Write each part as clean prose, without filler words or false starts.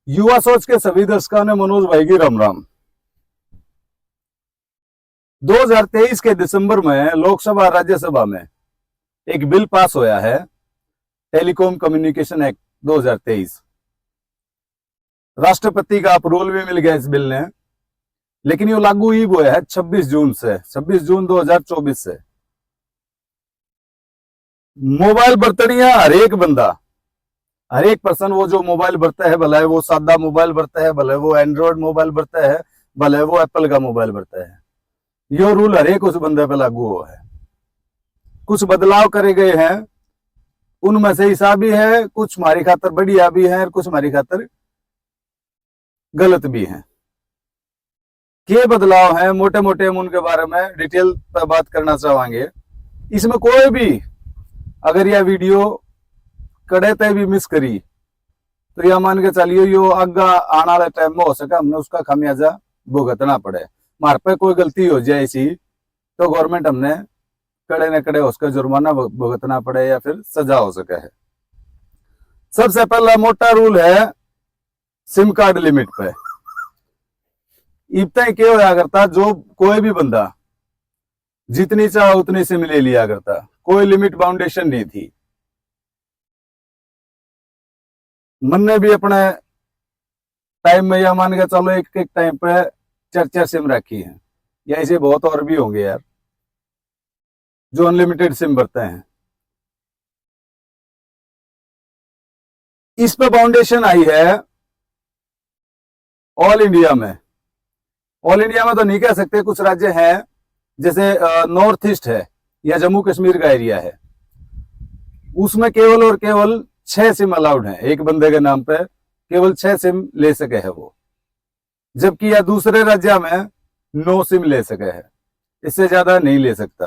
युवा सोच के सभी दर्शकों ने मनोज भाई की राम राम। 2023 के दिसंबर में लोकसभा राज्यसभा में एक बिल पास होया है, टेलीकॉम कम्युनिकेशन एक्ट 2023। राष्ट्रपति का अप्रूवल भी मिल गया इस बिल ने, लेकिन ये लागू ही हुआ है 26 जून 2024 से। मोबाइल बरतनिया हर एक बंदा, हर एक पर्सन वो जो मोबाइल बरता है, भला वो सादा मोबाइल बरता है, भले वो एंड्रॉइड मोबाइल बरता है, भले वो एप्पल का मोबाइल बरता है, ये रूल हर एक उस बंदे पे लागू हुआ है। कुछ बदलाव करे गए हैं, उनमें से ऐसा भी है, कुछ हमारी खातर बढ़िया भी है और कुछ हमारी खातर गलत भी है। क्या बदलाव है, मोटे मोटे हम उनके बारे में डिटेल पर बात करना चाहेंगे। इसमें कोई भी अगर यह वीडियो कड़े तय भी मिस करी तो यह मान के चलिए यो आगा आने वाले टाइम में हो सके हमने उसका खामियाजा भुगतना पड़े। हमारे पे कोई गलती हो जाए ऐसी तो गवर्नमेंट हमने कड़े न कड़े उसका जुर्माना भुगतना पड़े या फिर सजा हो सके है। सबसे पहला मोटा रूल है सिम कार्ड लिमिट पे। इतना क्या होया करता, जो कोई भी बंदा जितनी चाहे उतनी सिम ले लिया करता, कोई लिमिट बाउंडेशन नहीं थी। मन ने भी अपने टाइम में यह मान के चलो एक एक टाइम पे 4 सिम रखी है, या ऐसे बहुत और भी होंगे यार जो अनलिमिटेड सिम भरते हैं। इस पे बाउंडेशन आई है ऑल इंडिया में। ऑल इंडिया में तो नहीं कह सकते, कुछ राज्य हैं जैसे नॉर्थ ईस्ट है या जम्मू कश्मीर का एरिया है, उसमें केवल और केवल 6 सिम अलाउड है। एक बंदे के नाम पे केवल 6 सिम ले सके है वो, जबकि या दूसरे राज्य में 9 सिम ले सके है, इससे ज्यादा नहीं ले सकता।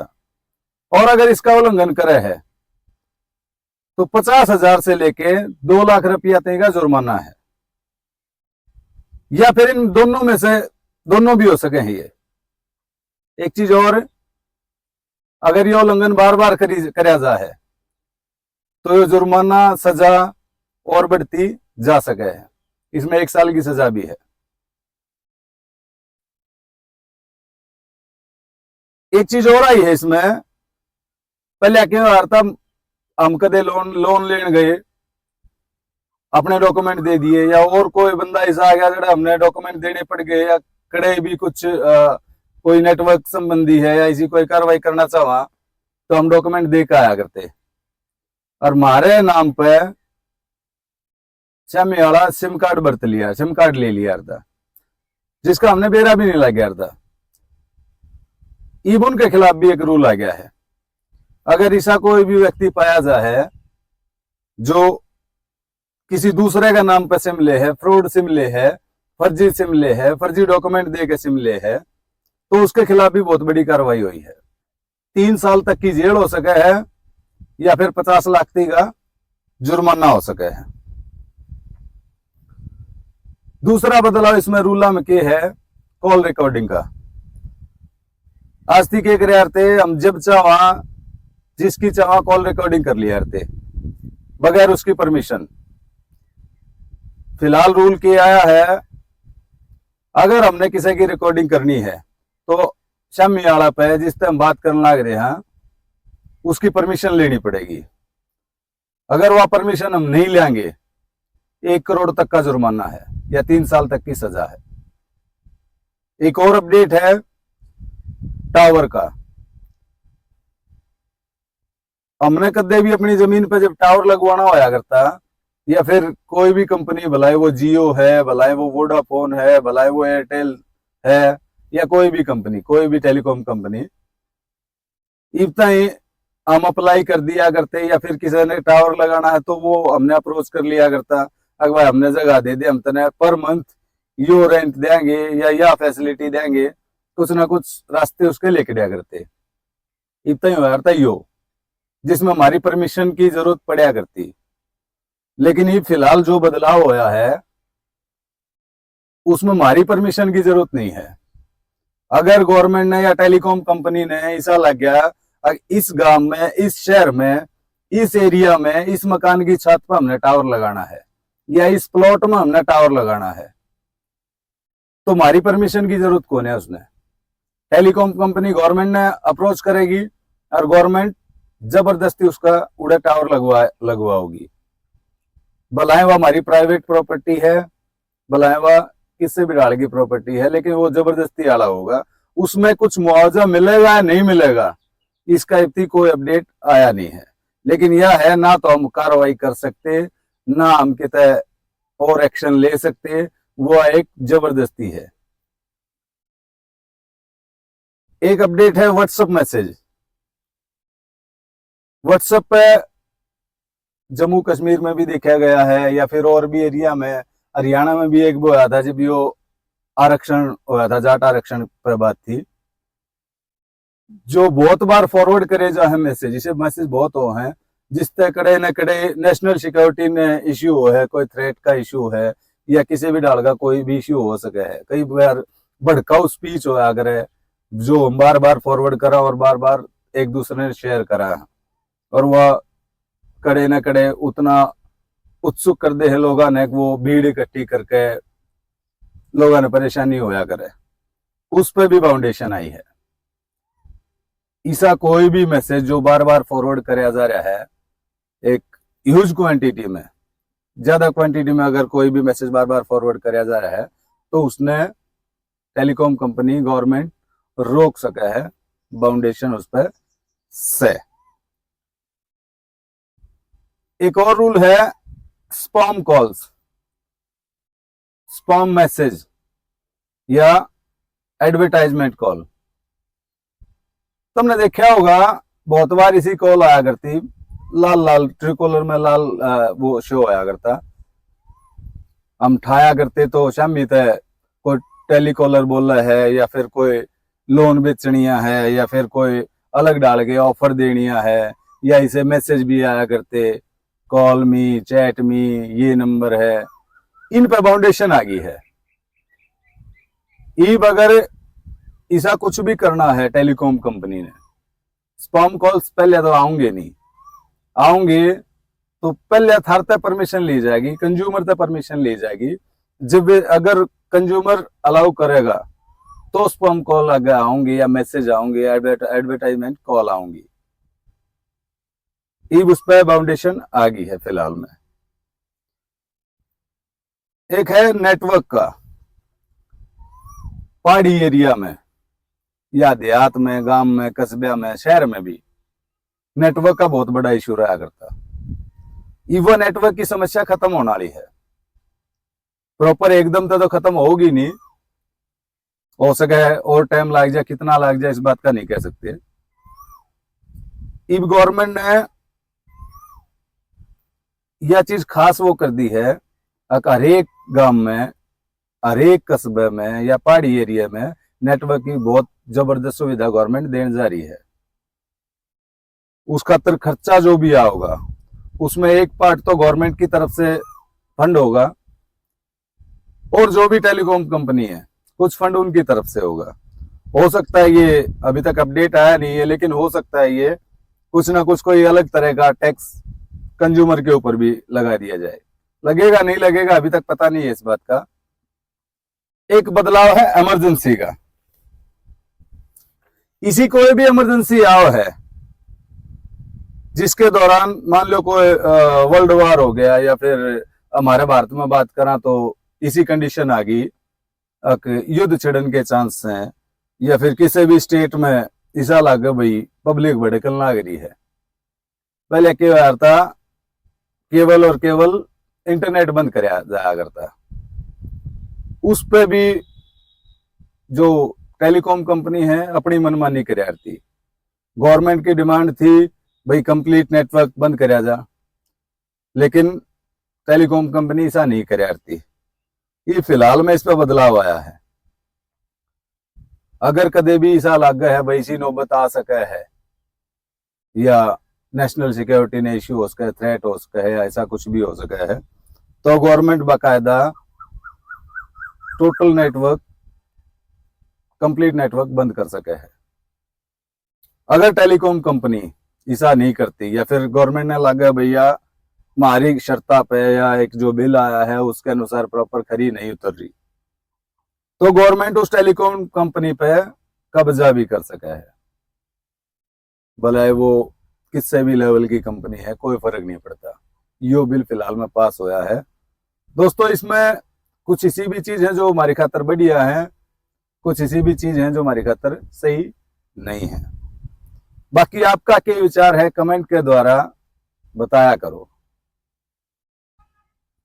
और अगर इसका उल्लंघन करे है तो 50,000 से लेके 2 लाख रुपया तक का जुर्माना है, या फिर इन दोनों में से दोनों भी हो सके हैं। ये एक चीज और, अगर ये उल्लंघन बार बार कराया जा है तो ये जुर्माना सजा और बढ़ती जा सके है, इसमें 1 साल की सजा भी है। एक चीज और आई है इसमें, पहले क्या हो रहा था, हम कदे लोन लेने गए, अपने डॉक्यूमेंट दे दिए, या और कोई बंदा ऐसा आ गया जरा हमने डॉक्यूमेंट देने पड़ गए, या कड़े भी कुछ कोई नेटवर्क संबंधी है या ऐसी कोई कार्रवाई करना चाहा तो हम डॉक्यूमेंट दे के आया करते, और हमारे नाम पे शामी वाला सिम कार्ड बरत लिया, सिम कार्ड ले लिया था, जिसका हमने बेरा भी नहीं लगा था। ईबुन के खिलाफ भी एक रूल आ गया है। अगर ऐसा कोई भी व्यक्ति पाया जा है जो किसी दूसरे का नाम पे सिम ले है, फ्रॉड सिम ले है, फर्जी सिम ले है, फर्जी डॉक्यूमेंट दे के सिम ले है, तो उसके खिलाफ भी बहुत बड़ी कार्रवाई हुई है। 3 साल तक की जेल हो सके है या फिर 50 लाख का जुर्माना हो सके है। दूसरा बदलाव इसमें रूला में क्या है, कॉल रिकॉर्डिंग का। आज तक क्या करे थे, हम जब चाहा जिसकी चाहा कॉल रिकॉर्डिंग कर लिया थे बगैर उसकी परमिशन। फिलहाल रूल क्या आया है, अगर हमने किसी की रिकॉर्डिंग करनी है तो शामी वाला पे जिससे हम बात करने लग रहे हैं उसकी परमिशन लेनी पड़ेगी। अगर वह परमिशन हम नहीं लेंगे 1 करोड़ तक का जुर्माना है या 3 साल तक की सजा है। एक और अपडेट है टावर का। हमने कदे भी अपनी जमीन पर जब टावर लगवाना होया करता, या फिर कोई भी कंपनी, भलाए वो जियो है, भलाए वो वोडाफोन है, भलाए वो एयरटेल है, या कोई भी कंपनी, कोई भी टेलीकॉम कंपनी, इतना ही हम अप्लाई कर दिया करते, या फिर किसी ने टावर लगाना है तो वो हमने अप्रोच कर लिया करता, अगर भाई हमने जगह दे दी, हम तने पर मंथ यो रेंट देंगे या फैसिलिटी देंगे, कुछ ना कुछ रास्ते उसके लेके दिया करते। इतना ही होया करता यो, जिसमें हमारी परमिशन की जरूरत पड़ा करती। लेकिन ये फिलहाल जो बदलाव होया है उसमें हमारी परमिशन की जरूरत नहीं है। अगर गवर्नमेंट ने या टेलीकॉम कंपनी ने ऐसा लग गया इस गांव में, इस शहर में, इस एरिया में, इस मकान की छत पर हमने टावर लगाना है, या इस प्लॉट में हमने टावर लगाना है, तो हमारी परमिशन की जरूरत कौन है उसने? टेलीकॉम कंपनी गवर्नमेंट ने अप्रोच करेगी और गवर्नमेंट जबरदस्ती उसका उड़े टावर लगवाओगी। भलाए वह हमारी प्राइवेट प्रॉपर्टी है, भलाए वह किससे भी डाल की प्रॉपर्टी है, लेकिन वो जबरदस्ती आला होगा। उसमें कुछ मुआवजा मिलेगा या नहीं मिलेगा, इसका इतनी कोई अपडेट आया नहीं है। लेकिन यह है, ना तो हम कार्रवाई कर सकते, ना हम कितने और एक्शन ले सकते, वो एक जबरदस्ती है। एक अपडेट है व्हाट्सएप मैसेज। व्हाट्सएप पे जम्मू कश्मीर में भी देखा गया है, या फिर और भी एरिया में, हरियाणा में भी एक वो आया था जब यो आरक्षण हुआ था, जाट आरक्षण पर बात थी, जो बहुत बार फॉरवर्ड करे जा है मैसेज। इसे मैसेज बहुत हो हैं जिससे कड़े न कड़े नेशनल सिक्योरिटी ने इश्यू हो है, कोई थ्रेट का इश्यू है, या किसी भी डाल का कोई भी इश्यू हो सके है। कई बार भड़काऊ स्पीच हो अगर है, जो हम बार बार फॉरवर्ड करा और बार बार एक दूसरे ने शेयर करा है, और वह कड़े न कड़े उतना उत्सुक कर दे है लोगों ने, वो भीड़ इकट्ठी करके लोगों ने परेशानी होया करे, उस पर भी फाउंडेशन आई है। ऐसा कोई भी मैसेज जो बार बार फॉरवर्ड कराया जा रहा है, एक ह्यूज क्वांटिटी में, ज्यादा क्वांटिटी में अगर कोई भी मैसेज बार बार फॉरवर्ड कराया जा रहा है, तो उसने टेलीकॉम कंपनी गवर्नमेंट रोक सका है, फाउंडेशन उस पर से। एक और रूल है स्पैम कॉल्स, स्पैम मैसेज या एडवर्टाइजमेंट कॉल। तुमने देखा होगा बहुत बार इसी कॉल आया करती, लाल लाल ट्रिकोलर में लाल वो शो आया करता, हम ठाया करते तो शामी तय कोई टेलीकॉलर बोल रहा है, या फिर कोई लोन बेचनिया है, या फिर कोई अलग डाल के ऑफर देनिया है, या इसे मैसेज भी आया करते, कॉल मी, चैट मी, ये नंबर है। इन पे फाउंडेशन आ गई है। ईब अगर ऐसा कुछ भी करना है टेलीकॉम कंपनी ने, स्पैम कॉल्स पहले तो आऊंगे नहीं, आऊंगे तो पहले थार तक परमिशन ली जाएगी, कंज्यूमर तक परमिशन ली जाएगी। जब अगर कंज्यूमर अलाउ करेगा तो स्पैम कॉल आगे आऊंगी, या मैसेज आऊंगी, एडवर्टाइजमेंट कॉल आऊंगी। ईब उस पर फाउंडेशन आ गई है फिलहाल में। एक है नेटवर्क का, पहाड़ी एरिया में या देहात में, गांव में, कस्बे में, शहर में भी नेटवर्क का बहुत बड़ा इशू रहा करता। वो नेटवर्क की समस्या खत्म होने वाली है, प्रॉपर एकदम तो खत्म होगी नहीं, हो सके और टाइम लग जाए, कितना लग जाए इस बात का नहीं कह सकते। इब गवर्नमेंट ने यह चीज खास वो कर दी है, हर एक गांव में, हर एक कस्बे में या पहाड़ी एरिया में नेटवर्क की बहुत जबरदस्त सुविधा गवर्नमेंट देने जा रही है। उसका खर्चा जो भी आ होगा, उसमें एक पार्ट तो गवर्नमेंट की तरफ से फंड होगा, और जो भी टेलीकॉम कंपनी है कुछ फंड उनकी तरफ से होगा। हो सकता है, ये अभी तक अपडेट आया नहीं है, लेकिन हो सकता है ये कुछ ना कुछ कोई अलग तरह का टैक्स कंज्यूमर के ऊपर भी लगा दिया जाए। लगेगा नहीं लगेगा अभी तक पता नहीं है इस बात का। एक बदलाव है इमरजेंसी का। इसी कोई भी इमरजेंसी आओ है जिसके दौरान मान लो कोई वर्ल्ड वार हो गया, या फिर हमारे भारत में बात करा तो इसी कंडीशन आ गई, युद्ध छिड़न के चांस हैं, या फिर किसी भी स्टेट में ऐसा लगे भाई पब्लिक भड़कन लाग रही है। पहले क्या था, केवल और केवल इंटरनेट बंद कराया जाया करता, उस पे भी जो टेलीकॉम कंपनी है अपनी मनमानी कराया करती। गवर्नमेंट की डिमांड थी भाई कंप्लीट नेटवर्क बंद कराया जा, लेकिन टेलीकॉम कंपनी ऐसा नहीं कराया करती। ये फिलहाल में इस पे बदलाव आया है। अगर कदे भी ऐसा लग है भाई इसी नौबत आ सका है, या नेशनल सिक्योरिटी ने इश्यू हो सका है, थ्रेट हो सका है, ऐसा कुछ भी हो सका है, तो गवर्नमेंट बाकायदा टोटल नेटवर्क, कंप्लीट नेटवर्क बंद कर सके है। अगर टेलीकॉम कंपनी ऐसा नहीं करती, या फिर गवर्नमेंट ने लगा भैया मारी शर्ता पे या एक जो बिल आया है उसके अनुसार प्रॉपर खरी नहीं उतर रही, तो गवर्नमेंट उस टेलीकॉम कंपनी पे कब्जा भी कर सका है। भले वो किससे भी लेवल की कंपनी है, कोई फर्क नहीं पड़ता। यो बिल फिलहाल में पास होया है दोस्तों। इसमें कुछ ऐसी भी चीज है जो हमारी खातर बढ़िया है, कुछ ऐसी भी चीज है जो हमारी खातर सही नहीं है। बाकी आपका क्या विचार है कमेंट के द्वारा बताया करो।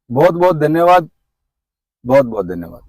बहुत बहुत धन्यवाद, बहुत बहुत धन्यवाद।